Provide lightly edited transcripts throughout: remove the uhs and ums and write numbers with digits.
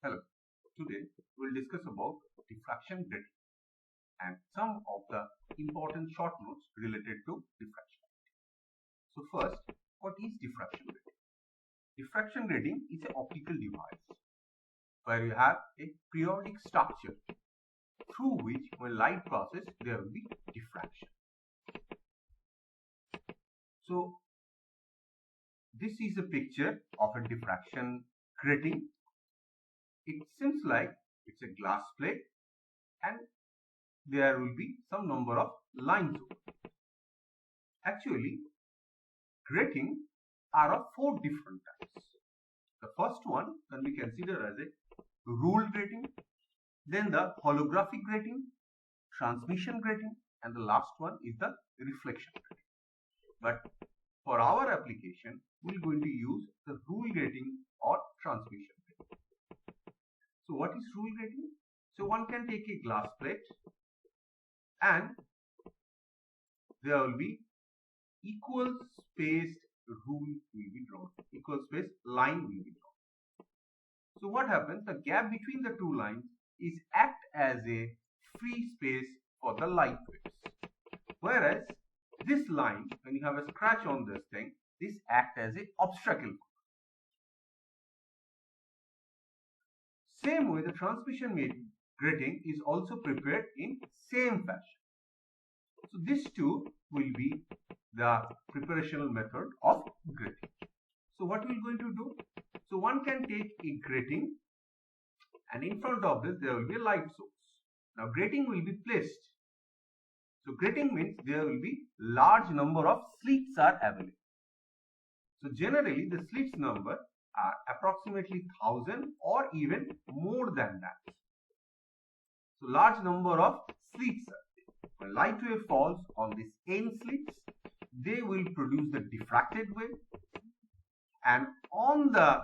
Hello, today we will discuss about diffraction grating and some of the important short notes related to diffraction. So first, what is diffraction grating? Diffraction grating is an optical device where you have a periodic structure through which when light passes there will be diffraction. So this is a picture of a diffraction grating. It seems like it's a glass plate and there will be some number of lines over it. Actually, grating are of four different types. The first one can be considered as a ruled grating, then the holographic grating, transmission grating, and the last one is the reflection grating. But for our application, we're going to use the rule grating or transmission grating. So what is rule grating? So one can take a glass plate and there will be equal spaced rule will be drawn, equal spaced line will be drawn. So what happens? The gap between the two lines is act as a free space for the light waves. Whereas this line, when you have a scratch on this thing, this act as a obstacle. Same way, the transmission grating is also prepared in same fashion. So these two will be the preparational method of grating. So what we're going to do? So one can take a grating and in front of this there will be a light source. Now grating will be placed. So grating means there will be large number of slits are available. So generally the slits number are approximately 1000 or even more than that. So large number of slits are there. When light wave falls on these n slits, they will produce the diffracted wave, and on the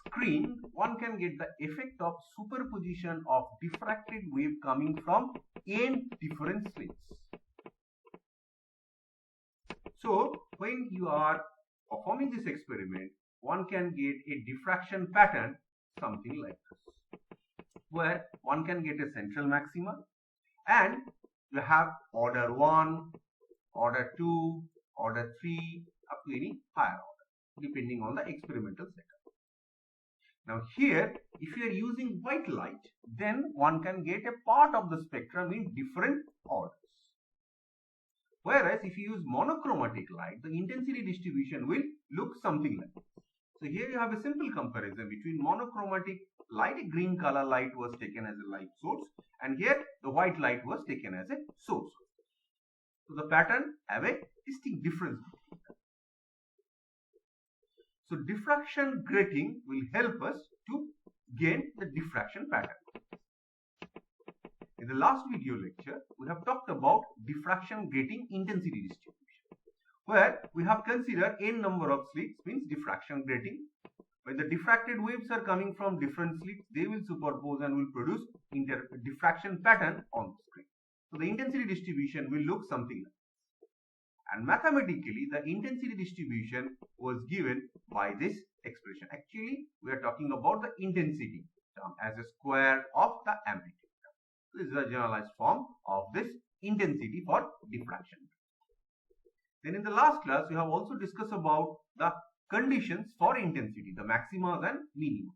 screen one can get the effect of superposition of diffracted wave coming from n different slits. So when you are performing this experiment, one can get a diffraction pattern something like this, where one can get a central maxima and you have order 1, order 2, order 3 up to any higher order depending on the experimental setup. Now here if you are using white light, then one can get a part of the spectrum in different orders. Whereas if you use monochromatic light, the intensity distribution will look something like this. So here you have a simple comparison between monochromatic light, a green color light was taken as a light source, and here the white light was taken as a source. So the pattern have a distinct difference between them. So diffraction grating will help us to gain the diffraction pattern. In the last video lecture, we have talked about diffraction grating intensity distribution, where we have considered n number of slits means diffraction grating. When the diffracted waves are coming from different slits, they will superpose and will produce diffraction pattern on the screen. So the intensity distribution will look something like this. And mathematically, the intensity distribution was given by this expression. Actually, we are talking about the intensity term as a square of the amplitude. This is a generalized form of this intensity for diffraction. Then in the last class, we have also discussed about the conditions for intensity, the maximas and minima.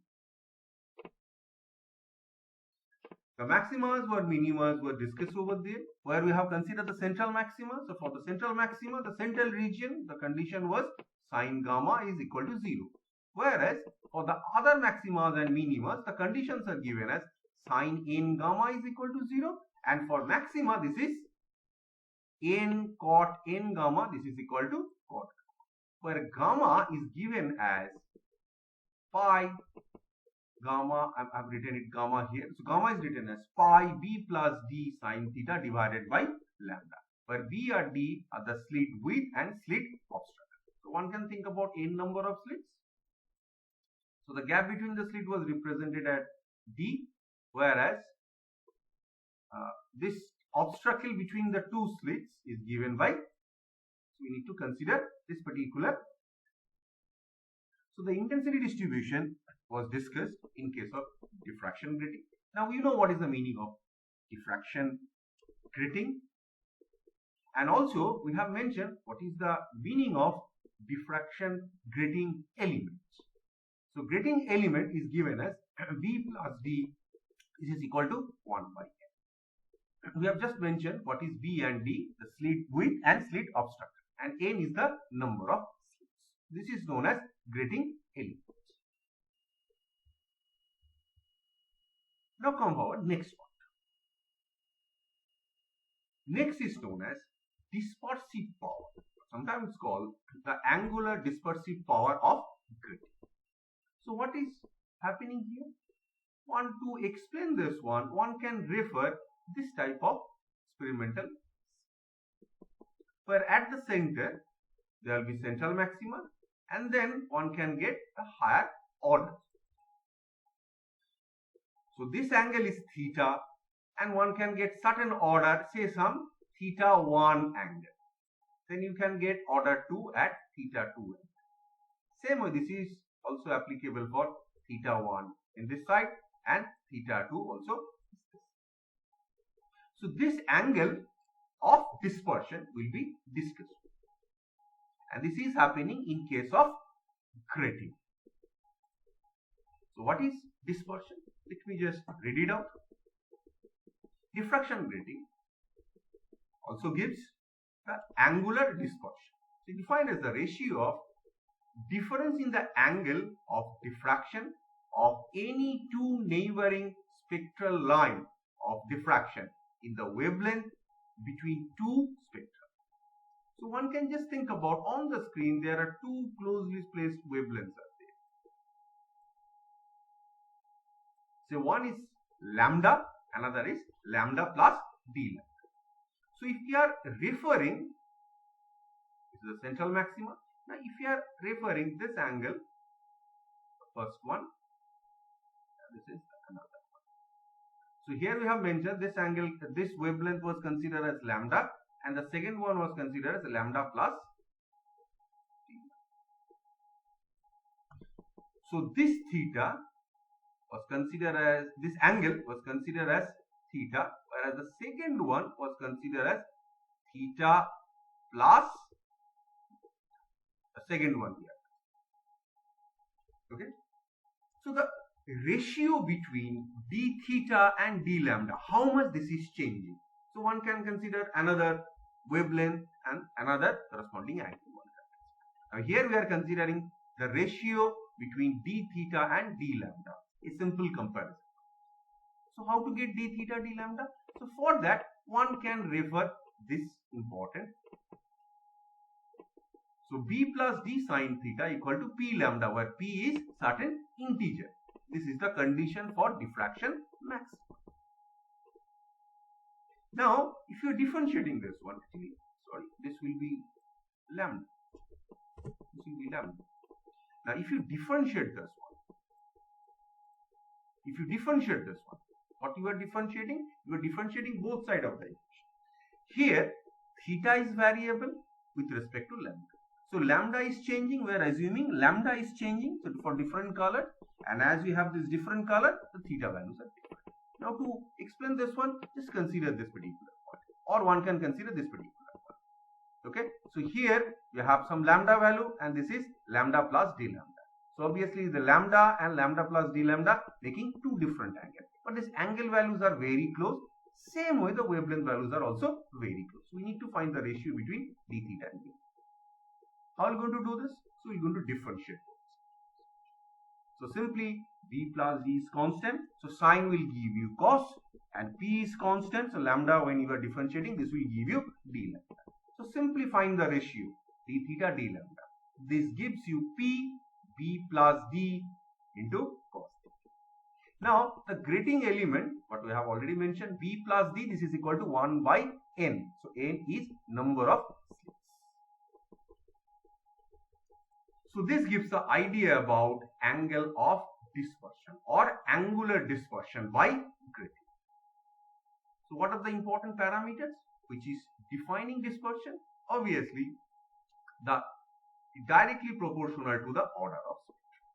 The maximas or minimas were discussed over there, where we have considered the central maxima. So for the central maxima, the central region, the condition was sine gamma is equal to 0. Whereas for the other maximas and minimas, the conditions are given as sine n gamma is equal to 0, and for maxima this is n cot n gamma, this is equal to cot gamma, where gamma is given as pi gamma. I have written it gamma here. So gamma is written as pi b plus d sine theta divided by lambda, where b or d are the slit width and slit obstacle. So one can think about n number of slits. So the gap between the slit was represented at d, whereas this obstacle between the two slits is given by, so we need to consider this particular. So the intensity distribution was discussed in case of diffraction grating. Now you know what is the meaning of diffraction grating, and also we have mentioned what is the meaning of diffraction grating element. So grating element is given as B plus D. This is equal to 1 by N. We have just mentioned what is B and D, the slit width and slit obstruction, and N is the number of slits. This is known as grating element. Now come forward, next one. Next is known as dispersive power. Sometimes called the angular dispersive power of grating. So what is happening here? To explain this one can refer this type of experimental, where at the center there will be central maxima, and then one can get a higher order. So this angle is theta, and one can get certain order, say some theta 1 angle. Then you can get order 2 at theta 2 angle. Same way, this is also applicable for theta 1 in this side and theta 2 also. So this angle of dispersion will be discussed, and this is happening in case of grating. So what is dispersion? Let me just read it out. Diffraction grating also gives the angular dispersion. So defined as the ratio of difference in the angle of diffraction of any two neighboring spectral line of diffraction in the wavelength between two spectra. So one can just think about, on the screen there are two closely placed wavelengths are there. So one is lambda, another is lambda plus d lambda. So if you are referring, this is the central maxima. Now if you are referring this angle, the first one, this is another one. So here we have mentioned this angle, this wavelength was considered as lambda, and the second one was considered as lambda plus d. So this theta was considered as, this angle was considered as theta, whereas the second one was considered as theta plus the second one here. Okay. So the ratio between d theta and d lambda, how much this is changing. So one can consider another wavelength and another corresponding angle. Now here we are considering the ratio between d theta and d lambda, a simple comparison. So how to get d theta, d lambda? So for that one can refer this important. So b plus d sine theta equal to p lambda, where p is certain integer. This is the condition for diffraction maximum. Now if you are differentiating this one, actually this will be lambda. This will be lambda. Now if you differentiate this one, what you are differentiating? You are differentiating both sides of the equation. Here theta is variable with respect to lambda. So lambda is changing, we are assuming lambda is changing, so for different color, and as we have this different color, the theta values are different. Now to explain this one, just consider this particular point, or one can consider this particular one. Okay, so here we have some lambda value, and this is lambda plus d lambda. So obviously the lambda and lambda plus d lambda making two different angles, but these angle values are very close. Same way the wavelength values are also very close. So we need to find the ratio between d theta and d. How are we going to do this? So we're going to differentiate. So simply b plus d is constant, so sine will give you cos, and p is constant, so lambda, when you are differentiating, this will give you d lambda. So simply find the ratio d theta d lambda. This gives you p b plus d into cos. Now the grating element, what we have already mentioned, b plus d, this is equal to 1 by n. So n is number of slits. So this gives the idea about angle of dispersion or angular dispersion by grating. So what are the important parameters which is defining dispersion? Obviously the directly proportional to the order of spectrum.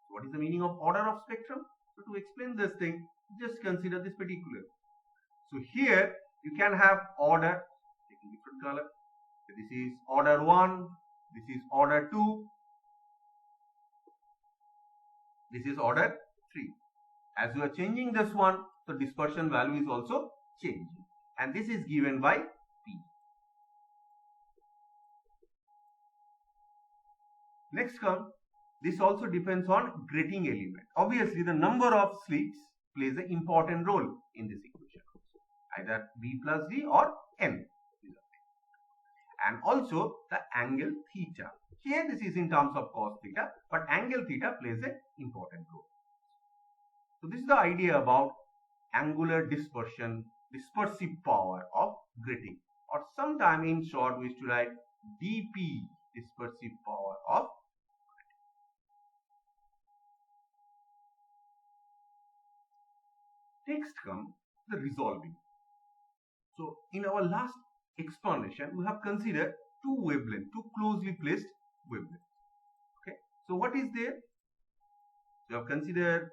So what is the meaning of order of spectrum? So So to explain this thing, just consider this particular. So here you can have order, taking different color. So this is order 1, this is order 2, this is order 3. As you are changing this one, so dispersion value is also changing. And this is given by P. Next come, this also depends on grating element. Obviously, the number of slits plays an important role in this equation. Either B plus D or N. And also the angle theta. Here this is in terms of cos theta, but angle theta plays an important role. So this is the idea about angular dispersion, dispersive power of grating, or sometime in short we used to write dP, dispersive power of grating. Next comes the resolving. So in our last explanation, we have considered two wavelengths, two closely placed wavelengths. Okay, so what is there? We have considered,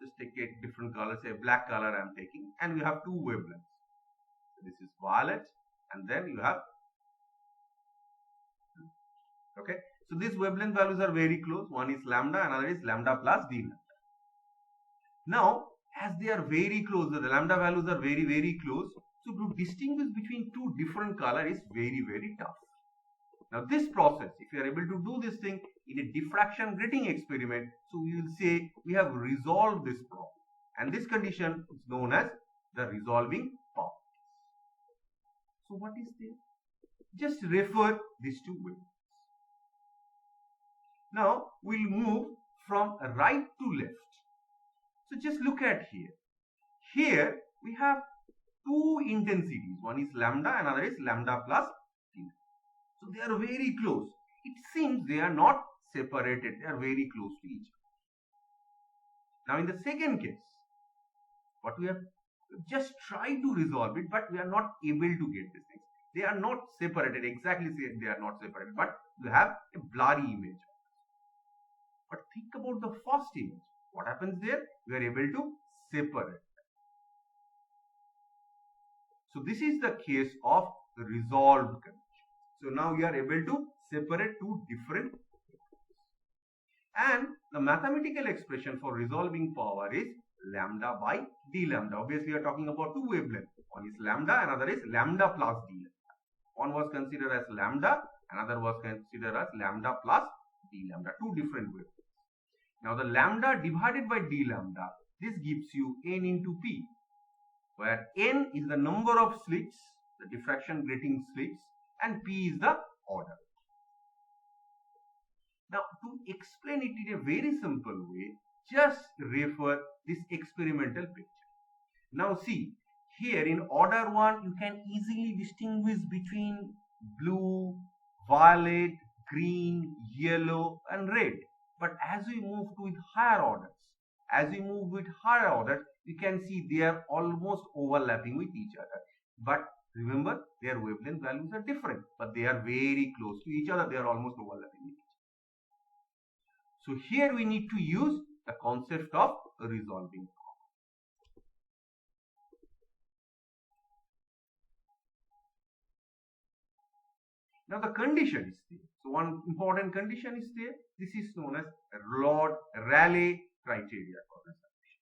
just take a different color, say black color I am taking, and we have two wavelengths. So this is violet, and then you have, okay, so these wavelength values are very close. One is lambda, another is lambda plus d lambda. Now, as they are very close, the lambda values are very, very close. So to distinguish between two different colors is very, very tough. Now this process, if you are able to do this thing in a diffraction grating experiment, so we will say we have resolved this problem. And this condition is known as the resolving power. So what is this? Just refer these two ways. Now we'll move from right to left. So just look at here. Here we have two intensities. One is lambda, another is lambda plus theta. So they are very close. It seems they are not separated. They are very close to each other. Now in the second case, what we have just tried to resolve it, but we are not able to get this thing. They are not separated. Exactly they are not separated, but you have a blurry image. But think about the first image. What happens there? We are able to separate. So this is the case of resolved condition. So now we are able to separate two different wavelengths. And the mathematical expression for resolving power is lambda by d lambda. Obviously, we are talking about two wavelengths. One is lambda, another is lambda plus d lambda. One was considered as lambda, another was considered as lambda plus d lambda. Two different wavelengths. Now the lambda divided by d lambda, this gives you n into p, where n is the number of slits, the diffraction grating slits, and p is the order. Now to explain it in a very simple way, just refer this experimental picture. Now see, here in order 1, you can easily distinguish between blue, violet, green, yellow, and red. But as we move with higher orders, you can see they are almost overlapping with each other. But remember, their wavelength values are different, but they are very close to each other. They are almost overlapping with each other. So here we need to use the concept of resolving. Now the condition is there. So one important condition is there. This is known as Rayleigh criteria for the solution.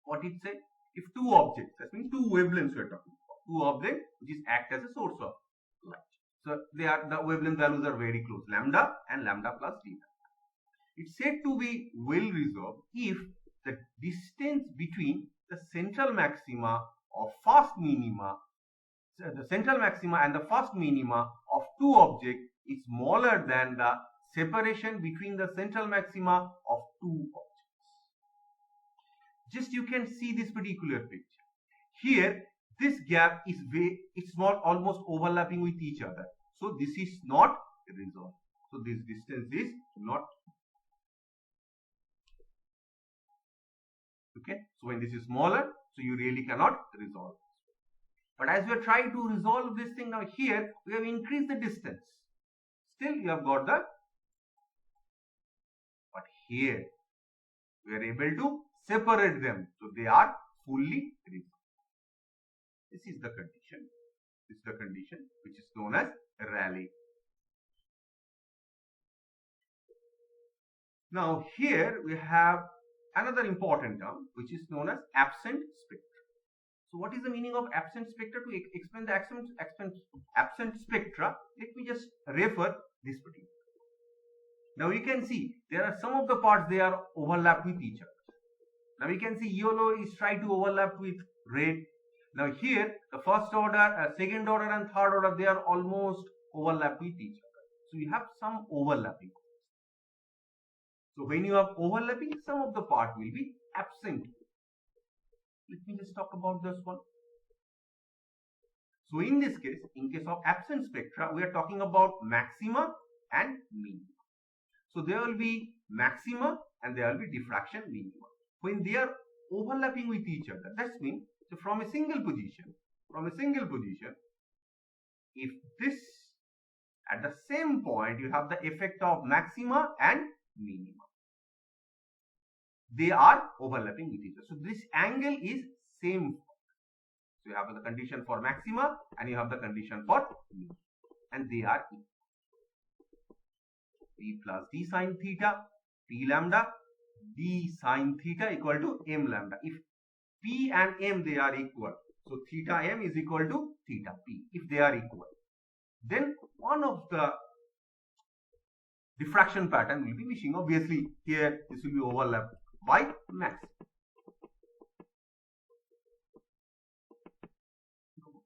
What it says? If two objects, that means two wavelengths we are talking about, two objects which act as a source of light. So the wavelength values are very close, lambda and lambda plus theta. It's said to be well resolved if the distance between the central maxima of first minima, so the central maxima and the first minima of two objects is smaller than the separation between the central maxima of two objects. Just you can see this particular picture. Here, this gap is not almost overlapping with each other. So this is not resolved. So this distance is not. Okay. So when this is smaller, so you really cannot resolve. But as we are trying to resolve this thing now, here we have increased the distance. Still you have got the, but here We are able to separate them. So they are fully resolved. This is the condition. This is the condition which is known as Rayleigh. Now here we have another important term which is known as absent spectra. So what is the meaning of absent spectra? To explain the absent spectra, let me just refer this particular. Now you can see there are some of the parts they are overlapped with each other. Now we can see yellow is trying to overlap with red. Now here the first order, second order and third order, they are almost overlapped with each other. So you have some overlapping. So when you have overlapping, some of the part will be absent. Let me just talk about this one. So in this case, in case of absent spectra, we are talking about maxima and minima. So there will be maxima and there will be diffraction minima. When they are overlapping with each other, that means so from a single position, if this at the same point you have the effect of maxima and minima, they are overlapping with each other. So this angle is same. So you have the condition for maxima and you have the condition for minima, and they are equal. P plus d sine theta, P lambda, d sine theta equal to m lambda. If P and m they are equal, so theta m is equal to theta p. If they are equal, then one of the diffraction pattern will be missing. Obviously here this will be overlapped by max.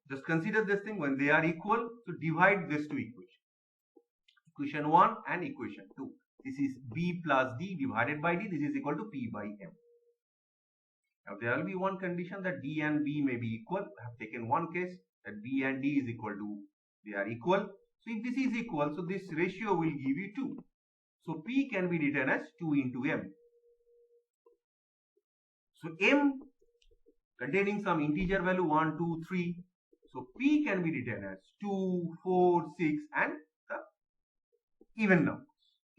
Just consider this thing, when they are equal, so divide these two equations. Equation 1 and equation 2. This is b plus d divided by d. This is equal to p by m. Now there will be one condition that d and b may be equal. I have taken one case that b and d is equal to, they are equal. So if this is equal, so this ratio will give you 2. So p can be written as 2 into m. So m containing some integer value 1, 2, 3. So p can be written as 2, 4, 6 and the even numbers,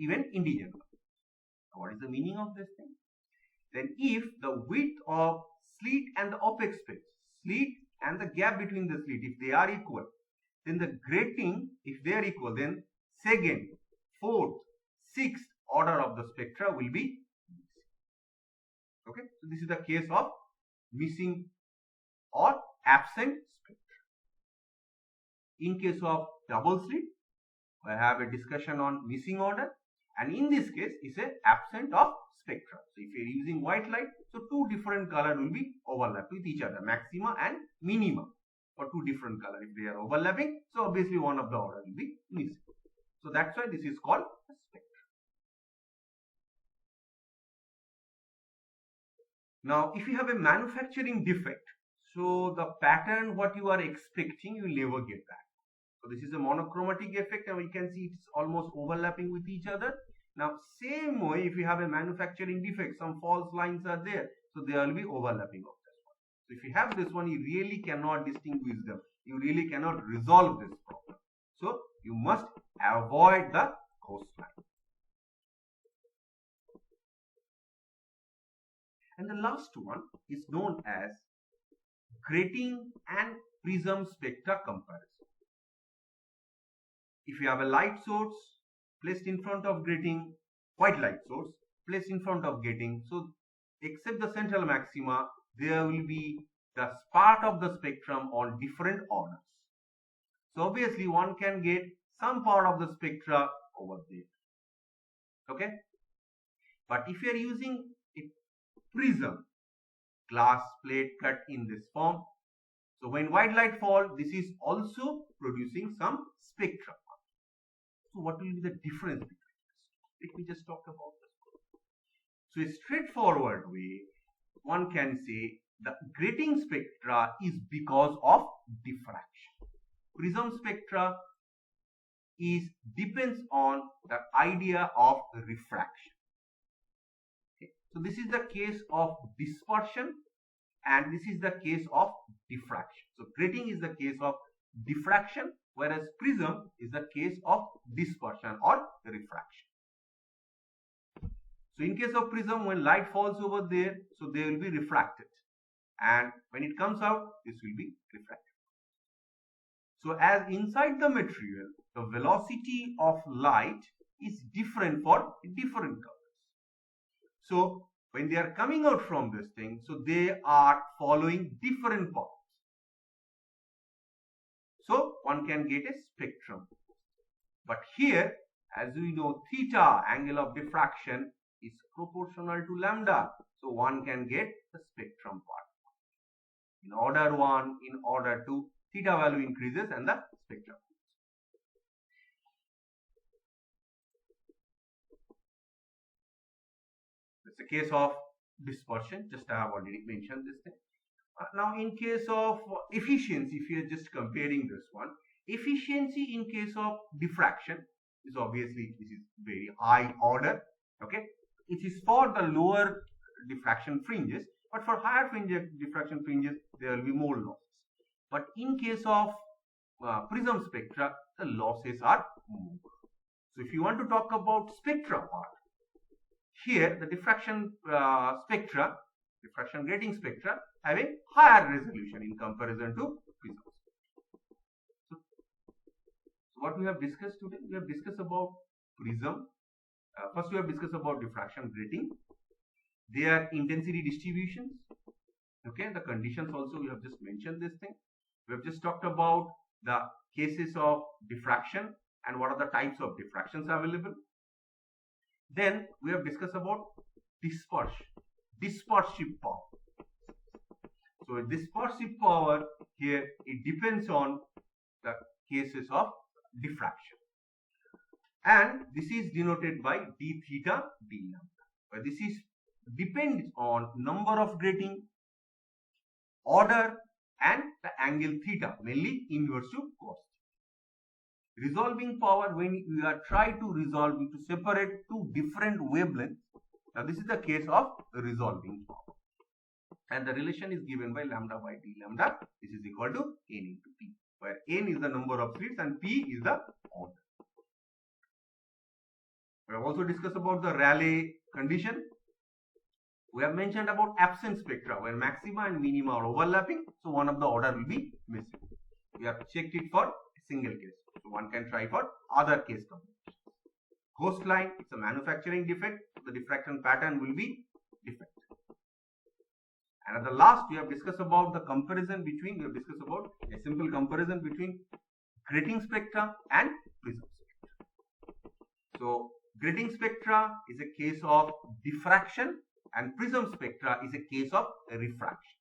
even integer numbers. Now what is the meaning of this thing? Then if the width of slit and the apex space, slit and the gap between the slit, if they are equal, then the grating, if they are equal, then second, fourth, sixth order of the spectra will be missing. Okay, so this is the case of missing or absent spectra. In case of double slit, I have a discussion on missing order, and in this case is a absent of spectra. So if you are using white light, so two different color will be overlapped with each other, maxima and minima, for two different color. If they are overlapping, so obviously one of the order will be missing. So that's why this is called a spectra. Now if you have a manufacturing defect, so the pattern what you are expecting, you will never get that. So this is a monochromatic effect, and we can see it's almost overlapping with each other. Now same way, if you have a manufacturing defect, some false lines are there, so there will be overlapping of this one. So if you have this one, you really cannot distinguish them. You really cannot resolve this problem. So you must avoid the coastline. And the last one is known as grating and prism spectra comparison. If you have a light source placed in front of grating, white light source placed in front of grating, so except the central maxima, there will be the part of the spectrum on different orders. So obviously one can get some part of the spectra over there. Okay, but if you are using a prism, glass plate cut in this form, so when white light falls, this is also producing some spectra. So what will be the difference between this? Let me just talk about this. So a straightforward way, one can say the grating spectra is because of diffraction. Prism spectra depends on the idea of refraction. Okay. So this is the case of dispersion and this is the case of diffraction. So grating is the case of diffraction, whereas prism is the case of dispersion or refraction. So in case of prism, when light falls over there, so they will be refracted, and when it comes out, this will be refracted. So as inside the material, the velocity of light is different for different colors. So when they are coming out from this thing, so they are following different paths. So one can get a spectrum. But here, as we know, theta, angle of diffraction, is proportional to lambda. So one can get the spectrum part. In order 1, in order 2, theta value increases and the spectrum. It's a case of dispersion. Just I have already mentioned this thing. Now in case of efficiency, if you are just comparing this one, efficiency in case of diffraction is obviously, this is very high order. Okay, it is for the lower diffraction fringes, but for higher diffraction fringes there will be more losses. But in case of prism spectra, the losses are more. So if you want to talk about spectra part, here the diffraction spectra, diffraction grating spectra, have a higher resolution in comparison to prisms. So what we have discussed today, we have discussed about prism. First we have discussed about diffraction grating, their intensity distributions. Okay, the conditions also we have just mentioned this thing. We have just talked about the cases of diffraction and what are the types of diffractions available. Then we have discussed about dispersive power. So dispersive power here, it depends on the cases of diffraction, and this is denoted by d theta d lambda. This is depends on number of grating, order, and the angle theta, mainly inverse to cos. Resolving power, when we are trying to resolve to separate two different wavelengths. Now this is the case of resolving power, and the relation is given by lambda by d lambda. This is equal to n into p, where n is the number of slits and p is the order. We have also discussed about the Rayleigh condition. We have mentioned about absent spectra, where maxima and minima are overlapping, so one of the order will be missing. We have checked it for a single case, so one can try for other case combinations. Ghost line, it's a manufacturing defect, so the diffraction pattern will be defect. And at the last, we have discussed about the comparison between, we have discussed about a simple comparison between grating spectra and prism spectra. So grating spectra is a case of diffraction and prism spectra is a case of refraction.